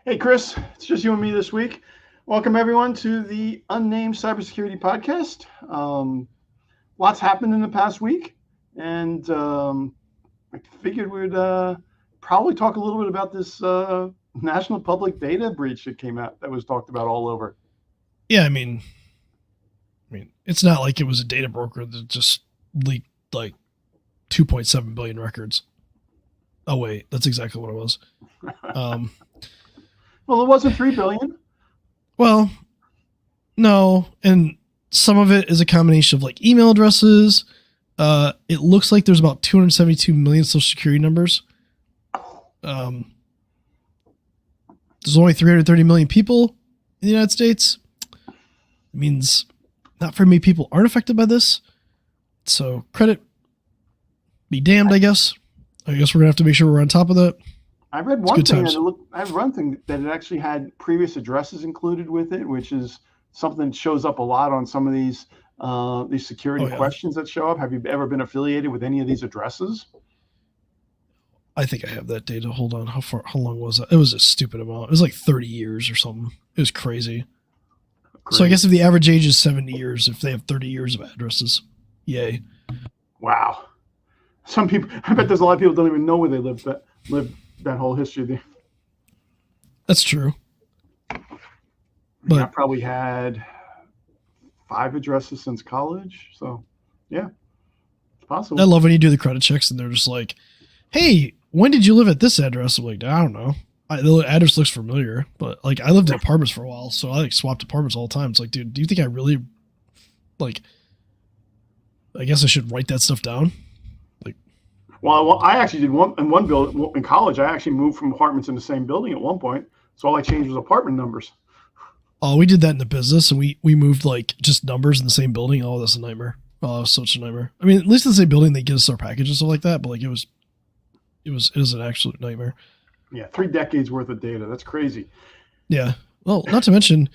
Hey, Chris, it's just you and me this week. Welcome, everyone, to the Unnamed Cybersecurity Podcast. Lots happened in the past week, and I figured we'd probably talk a little bit about this national public data breach that came out that was talked about all over. Yeah, I mean, it's not like it was a data broker that just leaked like 2.7 billion records. Oh, wait, that's exactly what it was. Well, it wasn't 3 billion. Well, no, and some of it is a combination of like email addresses. It looks like there's about 272 million social security numbers. There's only 330 million people in the United States. It means not very many people aren't affected by this. So credit be damned, I guess. I guess we're gonna have to make sure we're on top of that. I read one thing that it actually had previous addresses included with it, which is something that shows up a lot on some of these security questions that show up. Have you ever been affiliated with any of these addresses? I think I have that data. Hold on. How long was it? It was a stupid amount. It was like 30 years or something. It was crazy. So I guess if the average age is 70 years, if they have 30 years of addresses, yay. Wow. Some people, I bet there's a lot of people don't even know where they live that whole history there. That's true. But I probably had 5 addresses since college. So yeah, it's possible. I love when you do the credit checks and they're just like, hey, when did you live at this address? I'm like, I don't know. The address looks familiar, but like I lived in apartments for a while, so I like swapped apartments all the time. It's like, dude, do you think I really like, I guess I should write that stuff down? Well, I actually did one building in college. I actually moved from apartments in the same building at one point. So all I changed was apartment numbers. Oh, we did that in the business, and we moved like just numbers in the same building. Oh, that's a nightmare. Oh, such a nightmare. I mean, at least in the same building they give us our package and stuff like that, but like it was an absolute nightmare. Yeah, 3 decades worth of data. That's crazy. Yeah. Well, not to mention,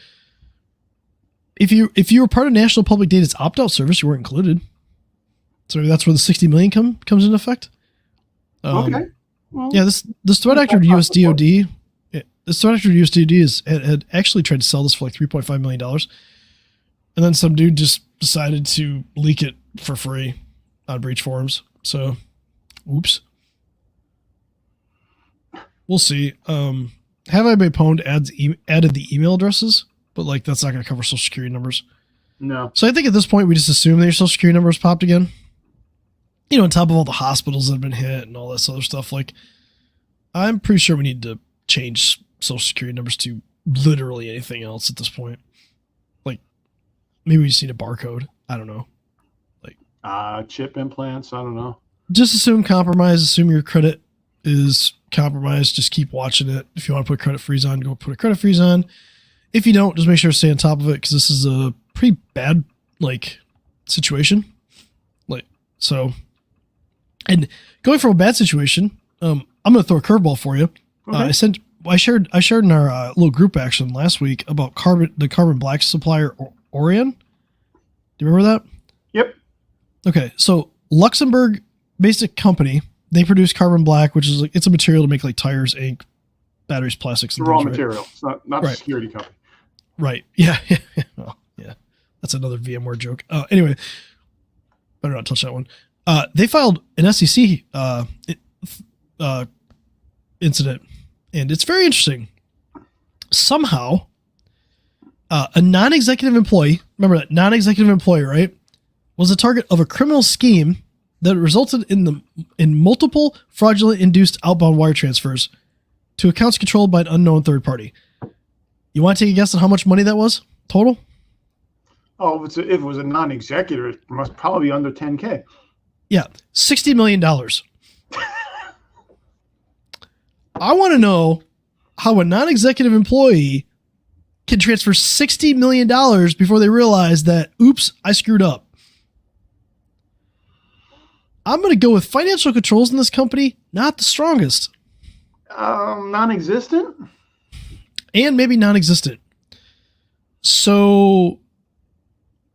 if you were part of National Public Data's opt-out service, you weren't included. So maybe that's where the 60 million comes into effect. Okay. Well, yeah, this threat actor to USDOD, had actually tried to sell this for like $3.5 million, and then some dude just decided to leak it for free on breach forums. So, oops. We'll see. Have I Been Pwned added the email addresses, but like that's not going to cover social security numbers. No. So I think at this point we just assume that your social security numbers popped again. You know, on top of all the hospitals that have been hit and all this other stuff, like I'm pretty sure we need to change social security numbers to literally anything else at this point. Like maybe we just need a barcode. I don't know. Like chip implants. I don't know. Just assume compromise. Assume your credit is compromised. Just keep watching it. If you want to put credit freeze on, go put a credit freeze on. If you don't, just make sure to stay on top of it because this is a pretty bad like situation. Like so. And going from a bad situation, I'm going to throw a curveball for you. Okay. I shared in our little group action last week about the carbon black supplier Orion. Do you remember that? Yep. Okay, so Luxembourg basic company, they produce carbon black, which is like it's a material to make like tires, ink, batteries, plastics, and raw things, material. Right? It's not right. A security company. Right. Yeah. Oh, yeah. That's another VMware joke. Anyway, better not touch that one. They filed an SEC incident, and it's very interesting. Somehow, a non-executive employee, remember that non-executive employee, right, was a target of a criminal scheme that resulted in multiple fraudulent induced outbound wire transfers to accounts controlled by an unknown third party. You want to take a guess on how much money that was total? Oh, if it was a non-executive, it must probably be under 10K. Yeah, $60 million. I want to know how a non-executive employee can transfer $60 million before they realize that, oops, I screwed up. I'm going to go with financial controls in this company, not the strongest. Non-existent? And maybe non-existent. So,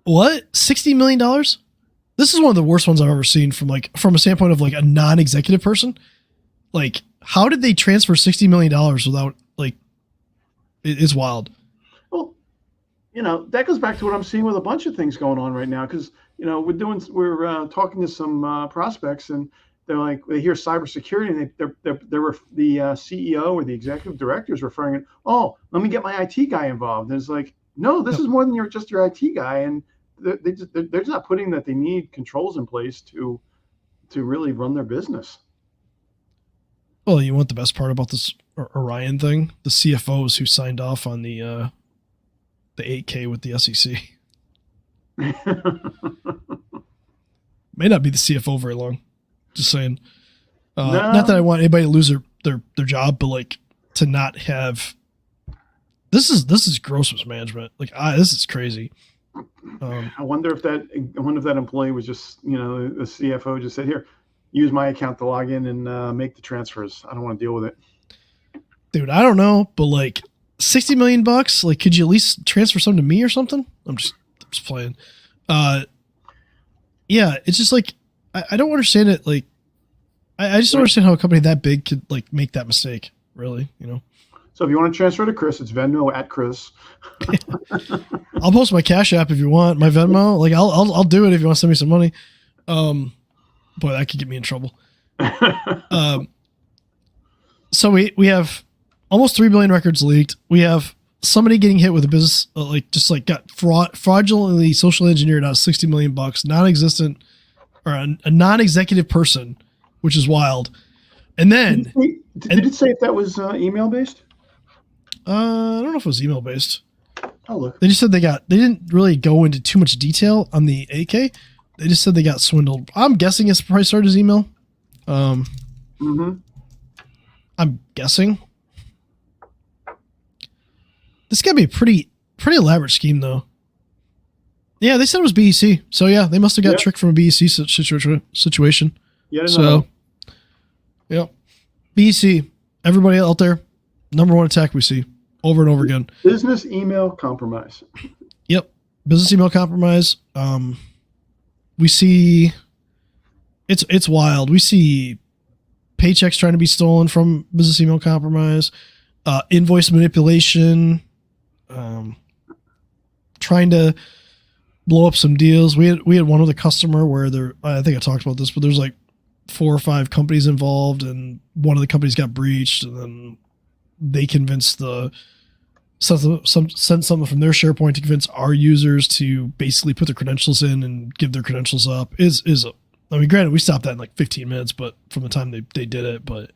what? $60 million? This is one of the worst ones I've ever seen from a standpoint of like a non-executive person. Like, how did they transfer $60 million without like It's wild. Well, that goes back to what I'm seeing with a bunch of things going on right now. Because we're talking to some prospects, and they're like, they hear cybersecurity, and the CEO or the executive director is referring it. Oh, let me get my IT guy involved. And it's like, no, this is more than just your IT guy, and they're just not putting that they need controls in place to really run their business. Well, you want the best part about this Orion thing? The CFOs who signed off on the 8K with the SEC. May not be the CFO very long. Just saying. No. Not that I want anybody to lose their job, but like to not have. This is gross mismanagement. Like this is crazy. I wonder if that employee was just the CFO just said, here, use my account to log in and make the transfers. I don't want to deal with it. Dude, I don't know, but like $60 million, like could you at least transfer some to me or something? I'm just playing. Yeah, it's just like I don't understand it. Like I just don't understand how a company that big could like make that mistake. Really, So if you want to transfer to Chris, it's Venmo at Chris. I'll post my Cash App if you want. My Venmo, like I'll do it if you want to send me some money. Boy, that could get me in trouble. So we have almost 3 billion records leaked. We have somebody getting hit with a business, got fraudulently social engineered out of $60 million, non-existent or a non-executive person, which is wild. And then did it say if that was email based? I don't know if it was email based. Oh, look. They just said they didn't really go into too much detail on the AK. They just said they got swindled. I'm guessing it's probably started as email. I'm guessing. This got to be a pretty elaborate scheme, though. Yeah, they said it was BEC. So, yeah, they must have got tricked from a BEC situation. Yeah, so, yeah. BEC, everybody out there, number one attack we see over and over again. Business email compromise. Yep. Business email compromise. We see it's wild. We see paychecks trying to be stolen from business email compromise, invoice manipulation, trying to blow up some deals. We had one with a customer where I think I talked about this, but there's like 4 or 5 companies involved, and one of the companies got breached, and then they convinced sent something from their SharePoint to convince our users to basically put their credentials in and give their credentials up. I mean, granted, we stopped that in like 15 minutes, but from the time they did it, but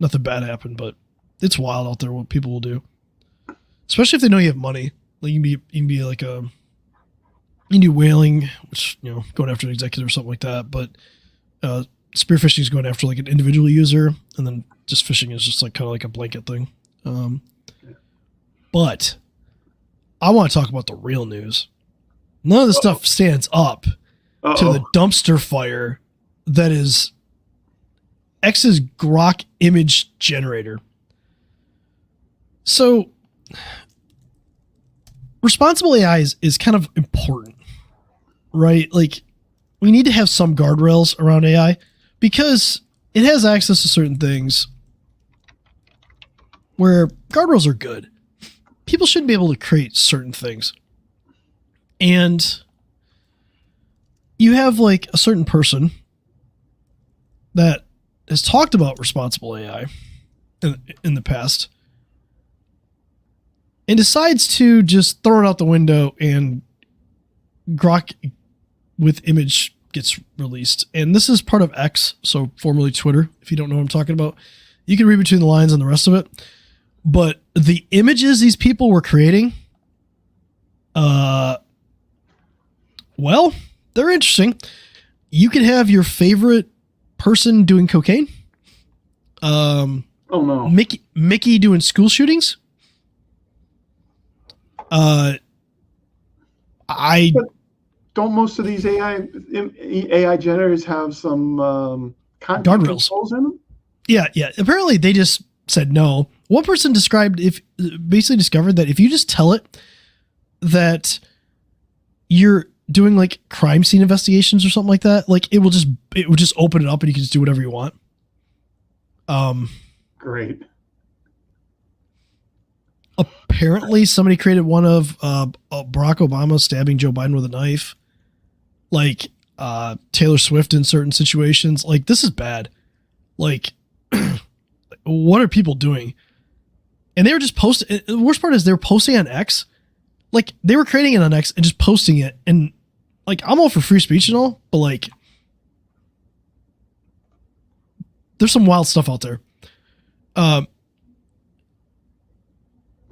nothing bad happened. But it's wild out there what people will do, especially if they know you have money. Like you can be like you can do whaling, which going after an executive or something like that. But spear phishing is going after like an individual user, and then just phishing is just like kind of like a blanket thing. But I want to talk about the real news. None of this stuff stands up to the dumpster fire that is X's Grok image generator. So responsible AI is kind of important, right? Like we need to have some guardrails around AI because it has access to certain things where guardrails are good. People shouldn't be able to create certain things. And you have like a certain person that has talked about responsible AI in the past and decides to just throw it out the window, and Grok with image gets released. And this is part of X, so formerly Twitter, if you don't know what I'm talking about. You can read between the lines and the rest of it. But the images these people were creating, well, they're interesting. You can have your favorite person doing cocaine. Oh no. Mickey doing school shootings. But don't most of these AI generators have some content controls in them? Yeah. Apparently they just said no. One person discovered that if you just tell it that you're doing like crime scene investigations or something like that, like it will just open it up and you can just do whatever you want. Great. apparently somebody created one of Barack Obama stabbing Joe Biden with a knife, like Taylor Swift in certain situations. Like, this is bad. Like, what are people doing? And they were just posting. The worst part is they were posting on X. Like, they were creating it on X and just posting it. And like, I'm all for free speech and all, but like, there's some wild stuff out there.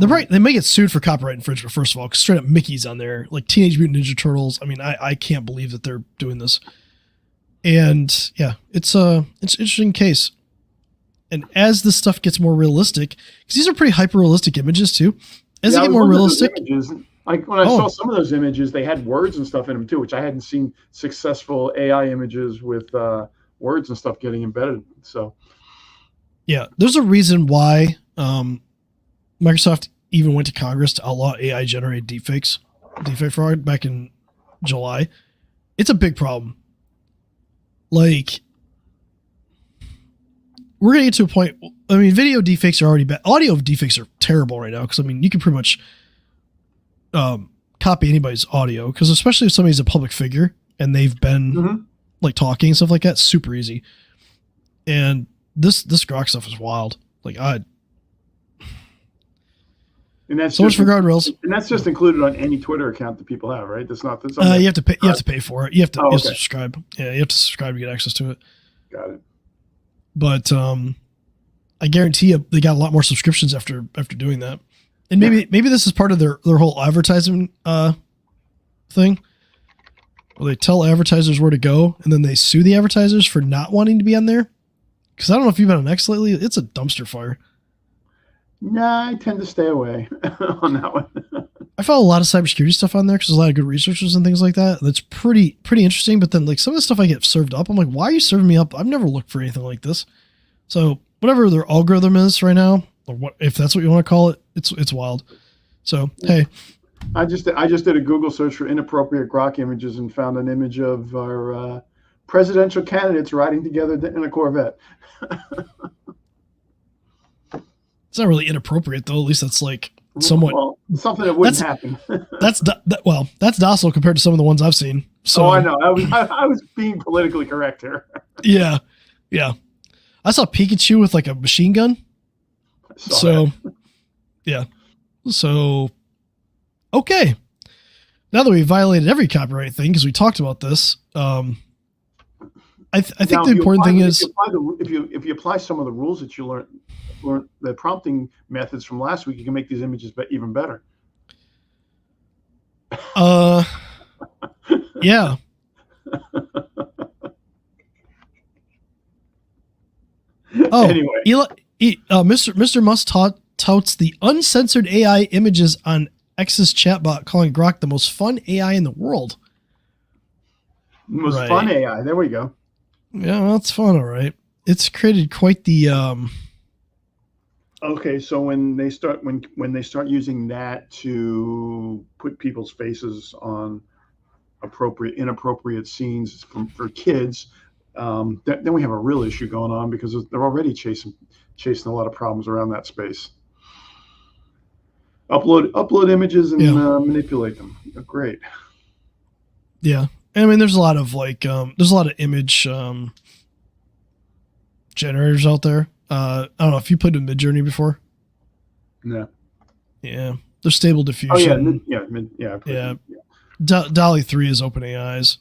They may get sued for copyright infringement, first of all, because straight up Mickey's on there, like Teenage Mutant Ninja Turtles. I mean, I can't believe that they're doing this. And yeah, it's an interesting case. And as this stuff gets more realistic, because these are pretty hyper realistic images too, as they get more realistic. Images, like when I saw some of those images, they had words and stuff in them too, which I hadn't seen successful AI images with words and stuff getting embedded. So yeah, there's a reason why Microsoft even went to Congress to outlaw AI generated deepfake fraud back in July. It's a big problem. Like, we're going to get to a point. I mean, video deepfakes are already bad. Audio deepfakes are terrible right now. Cause I mean, you can pretty much copy anybody's audio. Cause especially if somebody's a public figure and they've been like talking and stuff like that, super easy. And this Grok stuff is wild. Like, and that's so much for guardrails. And that's just included on any Twitter account that people have, right? That's not. You have to pay. You have to pay for it. You have to subscribe. Yeah, you have to subscribe to get access to it. Got it. But I guarantee you, they got a lot more subscriptions after doing that. And maybe this is part of their whole advertising thing, where they tell advertisers where to go, and then they sue the advertisers for not wanting to be on there. Because I don't know if you've been on X lately. It's a dumpster fire. Nah, I tend to stay away on that one. I follow a lot of cybersecurity stuff on there because there's a lot of good researchers and things like that. That's pretty interesting. But then, like, some of the stuff I get served up, I'm like, why are you serving me up? I've never looked for anything like this. So whatever their algorithm is right now, or what, if that's what you want to call it, it's wild. So hey, I just did a Google search for inappropriate Grok images and found an image of our presidential candidates riding together in a Corvette. It's not really inappropriate, though. At least that's like somewhat something that wouldn't happen. that's docile compared to some of the ones I've seen. So I know. I was being politically correct here. Yeah. I saw Pikachu with like a machine gun. Yeah. So okay. Now that we violated every copyright thing because we talked about this, I think the important thing is if you apply some of the rules that you learned the prompting methods from last week, you can make these images even better. Yeah. Oh, anyway, Mr. Musk touts the uncensored AI images on X's chatbot, calling Grok the most fun AI in the world. Most fun AI. There we go. Yeah, well, it's fun, all right. It's created quite the. Okay, so when they start using that to put people's faces on inappropriate scenes for kids, then we have a real issue going on because they're already chasing a lot of problems around that space. Upload images and manipulate them. Great. Yeah, I mean, there's a lot of image generators out there. I don't know if you played with Midjourney before. No. Yeah, there's Stable Diffusion. Yeah. Dolly 3 is OpenAI's.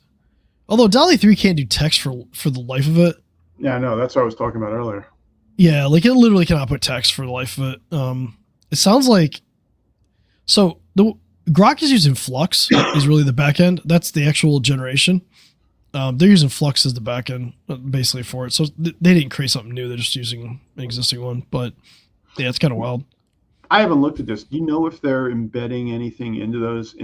Although Dolly 3 can't do text for the life of it. Yeah, I know. That's what I was talking about earlier. Yeah, like it literally cannot put text for the life of it. It sounds like the Grok is using Flux is really the back end. That's the actual generation. They're using Flux as the backend basically for it. So they didn't create something new. They're just using an existing one. But yeah, it's kind of wild. I haven't looked at this. Do you know if they're embedding anything into those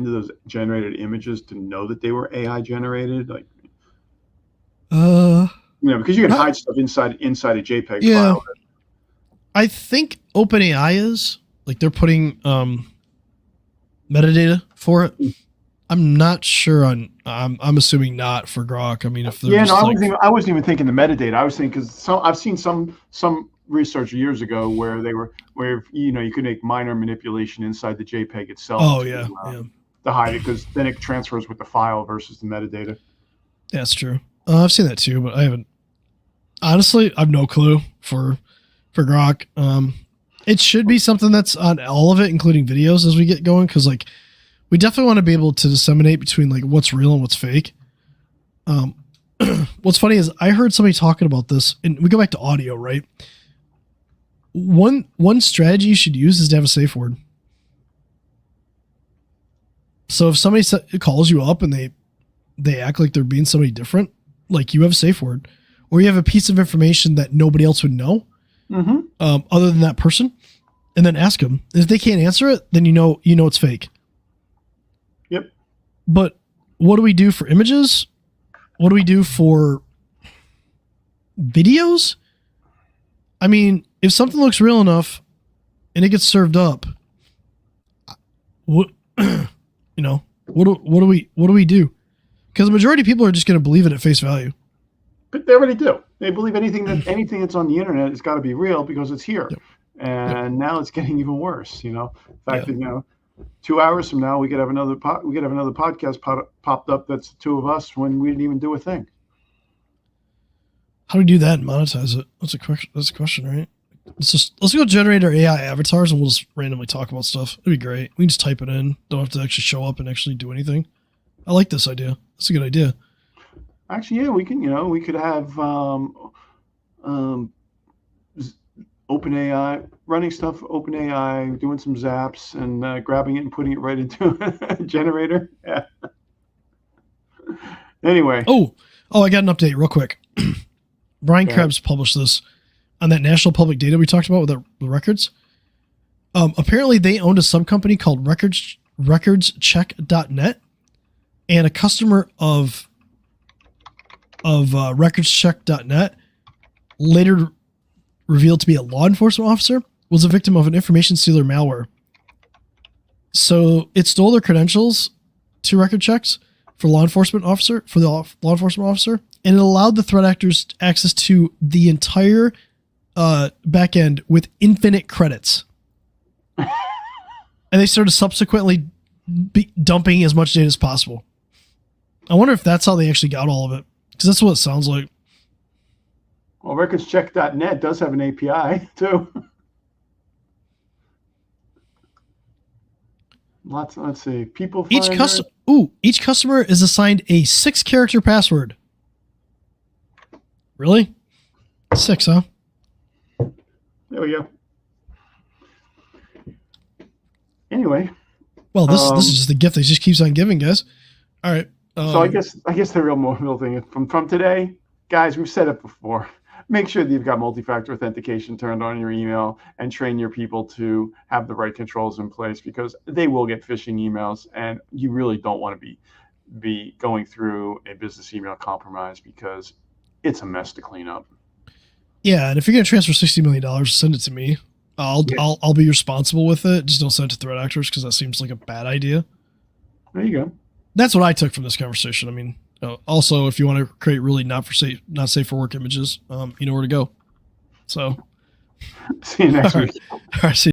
generated images to know that they were AI generated? Like, because you can hide stuff inside a JPEG file. I think OpenAI is like they're putting metadata for it. I'm not sure I'm assuming not for Grok. I mean, if I wasn't even thinking the metadata. I was thinking because I've seen some research years ago where you could make minor manipulation inside the JPEG itself. Oh yeah, to hide it, because then it transfers with the file versus the metadata. Yeah, that's true. I've seen that too, but I haven't. Honestly, I've no clue for Grok. It should be something that's on all of it, including videos, as we get going, because like we definitely want to be able to disseminate between like what's real and what's fake. What's funny is I heard somebody talking about this, and we go back to audio, right? One strategy you should use is to have a safe word. So if somebody calls you up and they act like they're being somebody different, like you have a safe word, or you have a piece of information that nobody else would know, other than that person, and then ask them. And if they can't answer it, then you know it's fake. Yep. But what do we do for images? What do we do for videos? I mean, if something looks real enough and it gets served up, what what do we do? Because the majority of people are just going to believe it at face value. But they already do. They believe anything that's on the internet has got to be real because it's here. Yep. And now it's getting even worse. In fact, 2 hours from now we could have another podcast popped up that's the two of us when we didn't even do a thing. How do we do that and monetize it? That's a question, right? Let's go generate our AI avatars and we'll just randomly talk about stuff. It'd be great. We can just type it in. Don't have to actually show up and actually do anything. I like this idea. That's a good idea. Actually, yeah, we can. We could have OpenAI running stuff. OpenAI doing some zaps and grabbing it and putting it right into a generator. Yeah. Anyway. Oh, I got an update real quick. Brian Krebs published this on that national public data we talked about with the records. Apparently, they owned a subcompany called RecordsCheck.net, and a customer of RecordsCheck.net, later revealed to be a law enforcement officer, was a victim of an information stealer malware. So it stole their credentials to record checks for the law enforcement officer, and it allowed the threat actors access to the entire back end with infinite credits. And they started subsequently dumping as much data as possible. I wonder if that's how they actually got all of it, because that's what it sounds like. Well, RecordsCheck.net does have an API too. Let's see. People. Each customer is assigned a 6-character password. Really? 6, huh? There we go. Anyway. Well, this is just the gift that just keeps on giving, guys. All right. So I guess the real thing is from today, guys, we've said it before. Make sure that you've got multi-factor authentication turned on in your email and train your people to have the right controls in place, because they will get phishing emails, and you really don't want to be going through a business email compromise, because it's a mess to clean up. Yeah, and if you're going to transfer $60 million, send it to me. I'll be responsible with it. Just don't send it to threat actors, because that seems like a bad idea. There you go. That's what I took from this conversation. I mean, also, if you want to create really not safe for work images, you know where to go. So, see you next week. All right, see you.